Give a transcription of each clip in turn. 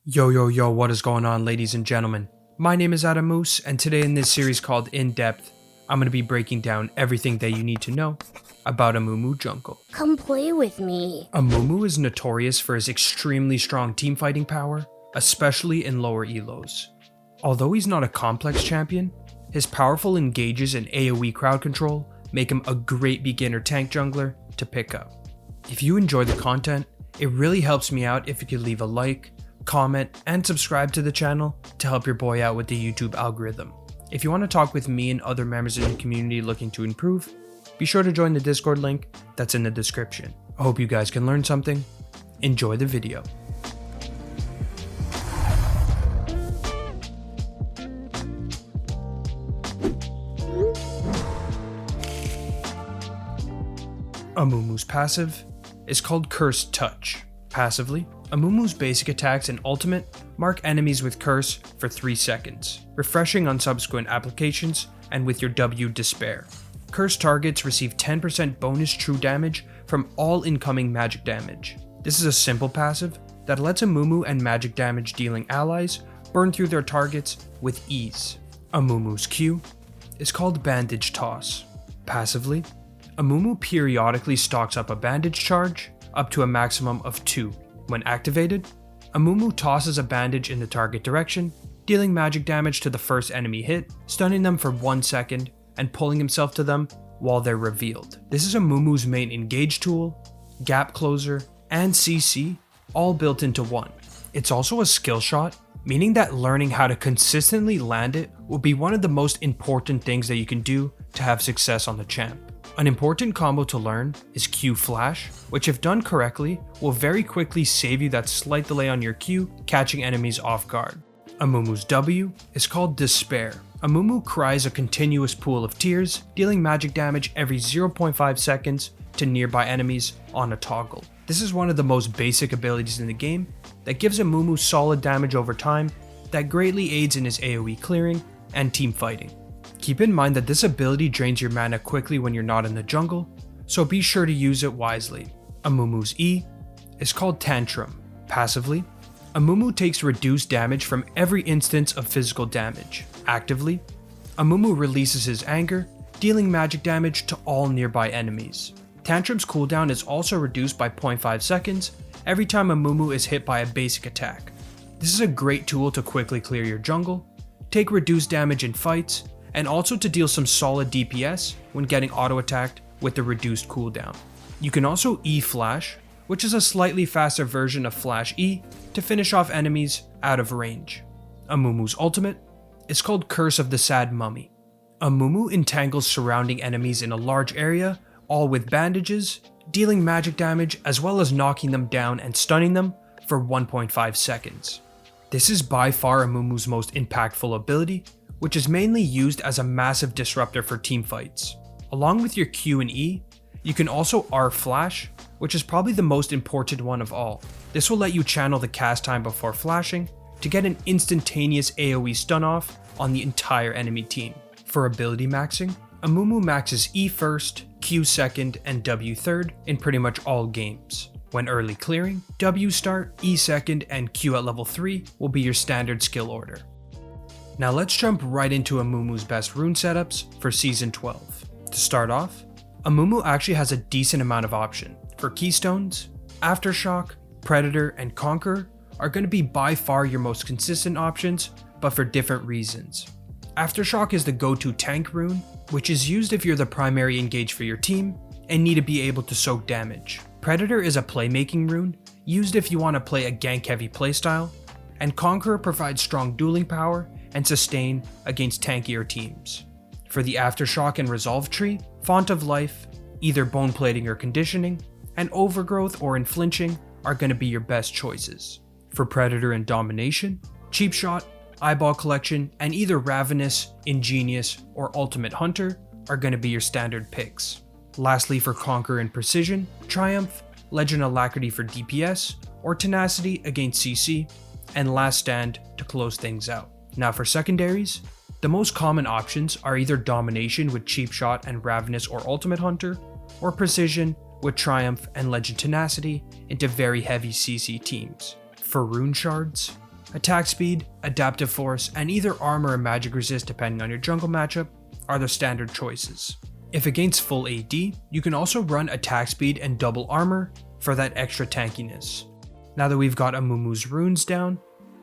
Yo, what is going on, ladies and gentlemen? My name is Adamoose, and today in this series called In Depth, I'm going to be breaking down everything that you need to know about Amumu Jungle. Come play with me. Amumu is notorious for his extremely strong team fighting power, especially in lower elos. Although he's not a complex champion, his powerful engages and AoE crowd control make him a great beginner tank jungler to pick up. If you enjoy the content, it really helps me out if you could leave a like, comment, and subscribe to the channel to help your boy out with the YouTube algorithm. If you want to talk with me and other members in the community looking to improve, be sure to join the Discord link that's in the description. I hope you guys can learn something. Enjoy the video. Amumu's passive is called Cursed Touch. Passively, Amumu's basic attacks and ultimate mark enemies with curse for 3 seconds, refreshing on subsequent applications and with your W Despair. Cursed targets receive 10% bonus true damage from all incoming magic damage. This is a simple passive that lets Amumu and magic damage dealing allies burn through their targets with ease. Amumu's Q is called Bandage Toss. Passively, Amumu periodically stocks up a bandage charge up to a maximum of 2. When activated, Amumu tosses a bandage in the target direction, dealing magic damage to the first enemy hit, stunning them for 1 second, and pulling himself to them while they're revealed. This is Amumu's main engage tool, gap closer, and CC, all built into one. It's also a skill shot, meaning that learning how to consistently land it will be one of the most important things that you can do to have success on the champ. An important combo to learn is Q Flash, which if done correctly, will very quickly save you that slight delay on your Q, catching enemies off guard. Amumu's W is called Despair. Amumu cries a continuous pool of tears, dealing magic damage every 0.5 seconds to nearby enemies on a toggle. This is one of the most basic abilities in the game that gives Amumu solid damage over time that greatly aids in his AoE clearing and team fighting. Keep in mind that this ability drains your mana quickly when you're not in the jungle, so be sure to use it wisely. Amumu's E is called Tantrum. Passively, Amumu takes reduced damage from every instance of physical damage. Actively, Amumu releases his anger, dealing magic damage to all nearby enemies. Tantrum's cooldown is also reduced by 0.5 seconds every time Amumu is hit by a basic attack. This is a great tool to quickly clear your jungle, take reduced damage in fights, and also to deal some solid DPS when getting auto-attacked with the reduced cooldown. You can also E-Flash, which is a slightly faster version of Flash E to finish off enemies out of range. Amumu's ultimate is called Curse of the Sad Mummy. Amumu entangles surrounding enemies in a large area, all with bandages, dealing magic damage as well as knocking them down and stunning them for 1.5 seconds. This is by far Amumu's most impactful ability, which is mainly used as a massive disruptor for team fights. Along with your Q and E, you can also R Flash, which is probably the most important one of all. This will let you channel the cast time before flashing to get an instantaneous AoE stun off on the entire enemy team. For ability maxing, Amumu maxes E first, Q second, and W third in pretty much all games. When early clearing, W start, E second, and Q at level 3 will be your standard skill order. Now let's jump right into Amumu's best rune setups for Season 12. To start off, Amumu actually has a decent amount of option. For Keystones, Aftershock, Predator, and Conqueror are going to be by far your most consistent options, but for different reasons. Aftershock is the go-to tank rune, which is used if you're the primary engage for your team and need to be able to soak damage. Predator is a playmaking rune, used if you want to play a gank-heavy playstyle, and Conqueror provides strong dueling power and sustain against tankier teams. For the Aftershock and Resolve tree, Font of Life, either Bone Plating or Conditioning, and Overgrowth or Inflinching are going to be your best choices. For Predator and Domination, Cheap Shot, Eyeball Collection, and either Ravenous, Ingenious, or Ultimate Hunter are going to be your standard picks. Lastly, for Conquer and Precision, Triumph, Legend Alacrity for DPS, or Tenacity against CC, and Last Stand to close things out. Now for secondaries, the most common options are either Domination with Cheap Shot and Ravenous or Ultimate Hunter, or Precision with Triumph and Legend Tenacity into very heavy CC teams. For rune shards, Attack speed, adaptive force, and either armor or magic resist depending on your jungle matchup are the standard choices. If against full AD, you can also run attack speed and double armor for that extra tankiness. Now that we've got Amumu's runes down,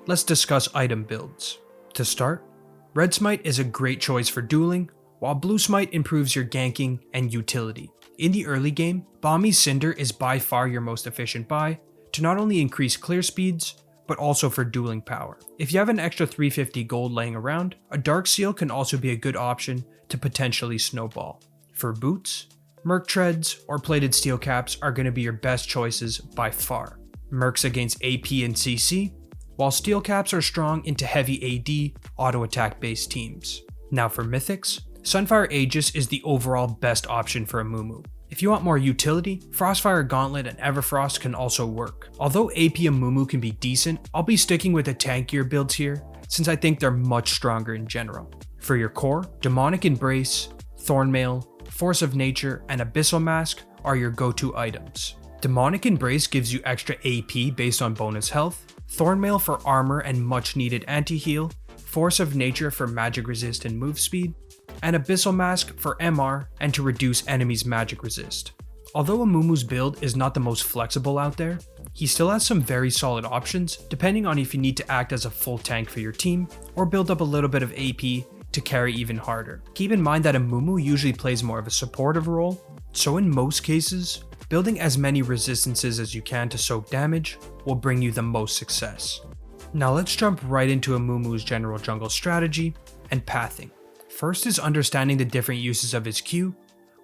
let's discuss item builds. To start, Red Smite is a great choice for dueling, while Blue Smite improves your ganking and utility. In the early game, Balmy Cinder is by far your most efficient buy to not only increase clear speeds, but also for dueling power. If you have an extra 350 gold laying around, a Dark Seal can also be a good option to potentially snowball. For boots, Merc Treads or Plated Steel Caps are going to be your best choices by far. Mercs against AP and CC, while Steel Caps are strong into heavy AD, auto attack based teams. Now for Mythics, Sunfire Aegis is the overall best option for Amumu. If you want more utility, Frostfire Gauntlet and Everfrost can also work. Although AP Amumu can be decent, I'll be sticking with the tankier builds here, since I think they're much stronger in general. For your core, Demonic Embrace, Thornmail, Force of Nature, and Abyssal Mask are your go-to items. Demonic Embrace gives you extra AP based on bonus health, Thornmail for armor and much needed anti-heal, Force of Nature for magic resist and move speed, and Abyssal Mask for MR and to reduce enemies' magic resist. Although Amumu's build is not the most flexible out there, he still has some very solid options depending on if you need to act as a full tank for your team or build up a little bit of AP to carry even harder. Keep in mind that Amumu usually plays more of a supportive role, so in most cases, building as many resistances as you can to soak damage will bring you the most success. Now let's jump right into Amumu's general jungle strategy and pathing. First is understanding the different uses of his Q,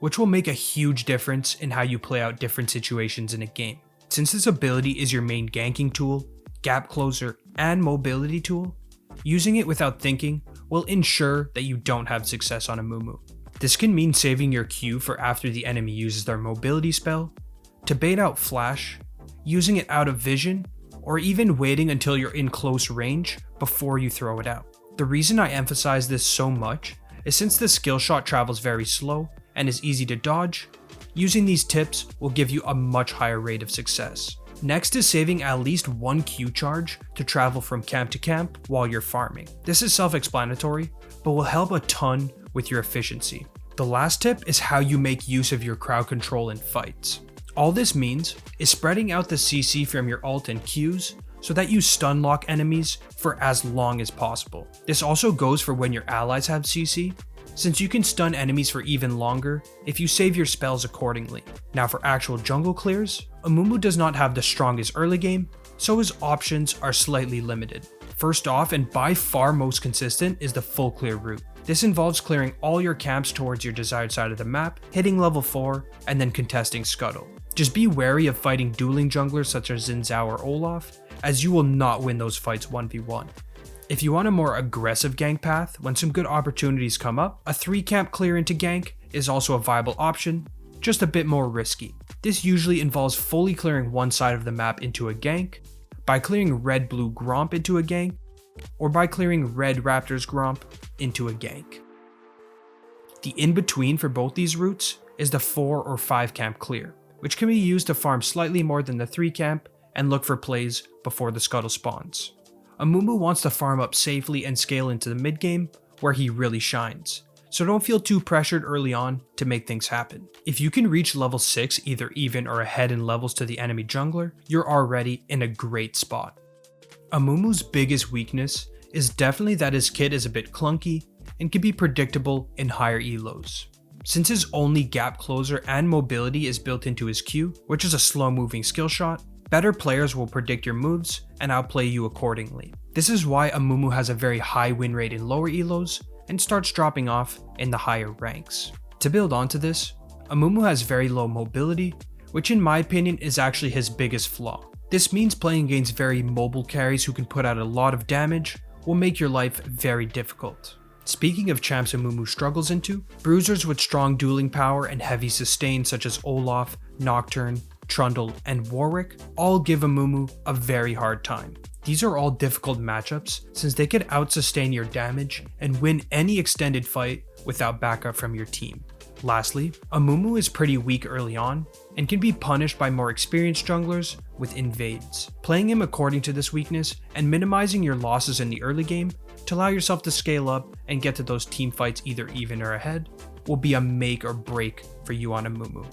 which will make a huge difference in how you play out different situations in a game. Since this ability is your main ganking tool, gap closer, and mobility tool, using it without thinking will ensure that you don't have success on Amumu. This can mean saving your Q for after the enemy uses their mobility spell, to bait out flash, using it out of vision, or even waiting until you're in close range before you throw it out. The reason I emphasize this so much is since the skill shot travels very slow and is easy to dodge, using these tips will give you a much higher rate of success. Next is saving at least one Q charge to travel from camp to camp while you're farming. This is self-explanatory, but will help a ton with your efficiency. The last tip is how you make use of your crowd control in fights. All this means is spreading out the CC from your ult and Qs so that you stun lock enemies for as long as possible. This also goes for when your allies have CC, since you can stun enemies for even longer if you save your spells accordingly. Now for actual jungle clears, Amumu does not have the strongest early game, so his options are slightly limited. First off, and by far most consistent, is the full clear route. This involves clearing all your camps towards your desired side of the map, hitting level 4, and then contesting Scuttle. Just be wary of fighting dueling junglers such as Xin Zhao or Olaf, as you will not win those fights 1v1. If you want a more aggressive gank path, when some good opportunities come up, a 3 camp clear into gank is also a viable option, just a bit more risky. This usually involves fully clearing one side of the map into a gank, by clearing red-blue Gromp into a gank, or by clearing red Raptors Gromp into a gank. The in-between for both these routes is the 4 or 5 camp clear, which can be used to farm slightly more than the 3 camp and look for plays before the Scuttle spawns. Amumu wants to farm up safely and scale into the mid game where he really shines, so don't feel too pressured early on to make things happen. If you can reach level 6 either even or ahead in levels to the enemy jungler, you're already in a great spot. Amumu's biggest weakness is definitely that his kit is a bit clunky and can be predictable in higher elos. Since his only gap closer and mobility is built into his Q, which is a slow moving skill shot, better players will predict your moves and outplay you accordingly. This is why Amumu has a very high win rate in lower elos and starts dropping off in the higher ranks. To build onto this, Amumu has very low mobility, which in my opinion is actually his biggest flaw. This means playing against very mobile carries who can put out a lot of damage will make your life very difficult. Speaking of champs Amumu struggles into, bruisers with strong dueling power and heavy sustain such as Olaf, Nocturne, Trundle, and Warwick all give Amumu a very hard time. These are all difficult matchups since they could out-sustain your damage and win any extended fight without backup from your team. Lastly, Amumu is pretty weak early on and can be punished by more experienced junglers with invades. Playing him according to this weakness and minimizing your losses in the early game to allow yourself to scale up and get to those team fights either even or ahead will be a make or break for you on Amumu.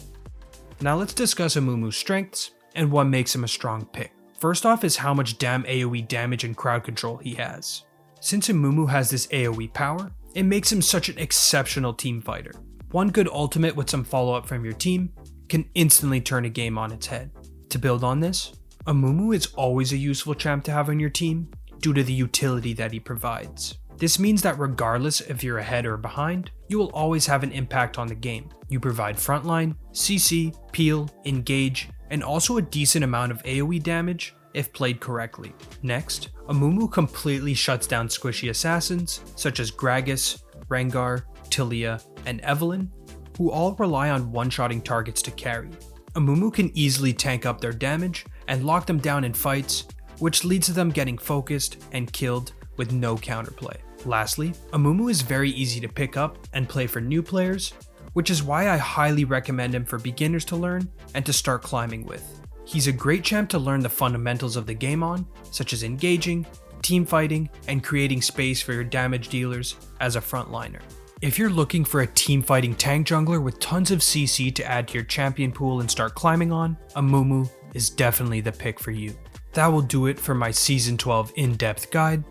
Now let's discuss Amumu's strengths and what makes him a strong pick. First off is how much damn AoE damage and crowd control he has. Since Amumu has this AoE power, it makes him such an exceptional team fighter. One good ultimate with some follow up from your team can instantly turn a game on its head. To build on this, Amumu is always a useful champ to have on your team due to the utility that he provides. This means that regardless if you're ahead or behind, you will always have an impact on the game. You provide frontline, CC, peel, engage, and also a decent amount of AoE damage if played correctly. Next, Amumu completely shuts down squishy assassins such as Gragas, Rengar, Tilia, and Evelynn, who all rely on one-shotting targets to carry. Amumu can easily tank up their damage and lock them down in fights, which leads to them getting focused and killed with no counterplay. Lastly, Amumu is very easy to pick up and play for new players, which is why I highly recommend him for beginners to learn and to start climbing with. He's a great champ to learn the fundamentals of the game on, such as engaging, team fighting, and creating space for your damage dealers as a frontliner. If you're looking for a team fighting tank jungler with tons of CC to add to your champion pool and start climbing on, Amumu is definitely the pick for you. That will do it for my Season 12 in-depth guide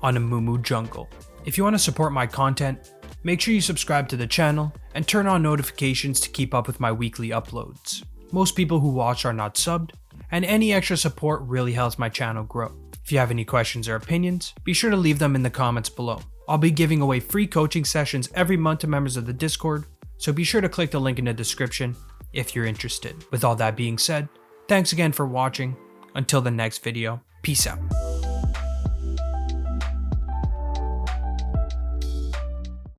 on Amumu Jungle. If you want to support my content, make sure you subscribe to the channel and turn on notifications to keep up with my weekly uploads. Most people who watch are not subbed, and any extra support really helps my channel grow. If you have any questions or opinions, be sure to leave them in the comments below. I'll be giving away free coaching sessions every month to members of the Discord, so be sure to click the link in the description if you're interested. With all that being said, thanks again for watching. Until the next video, peace out.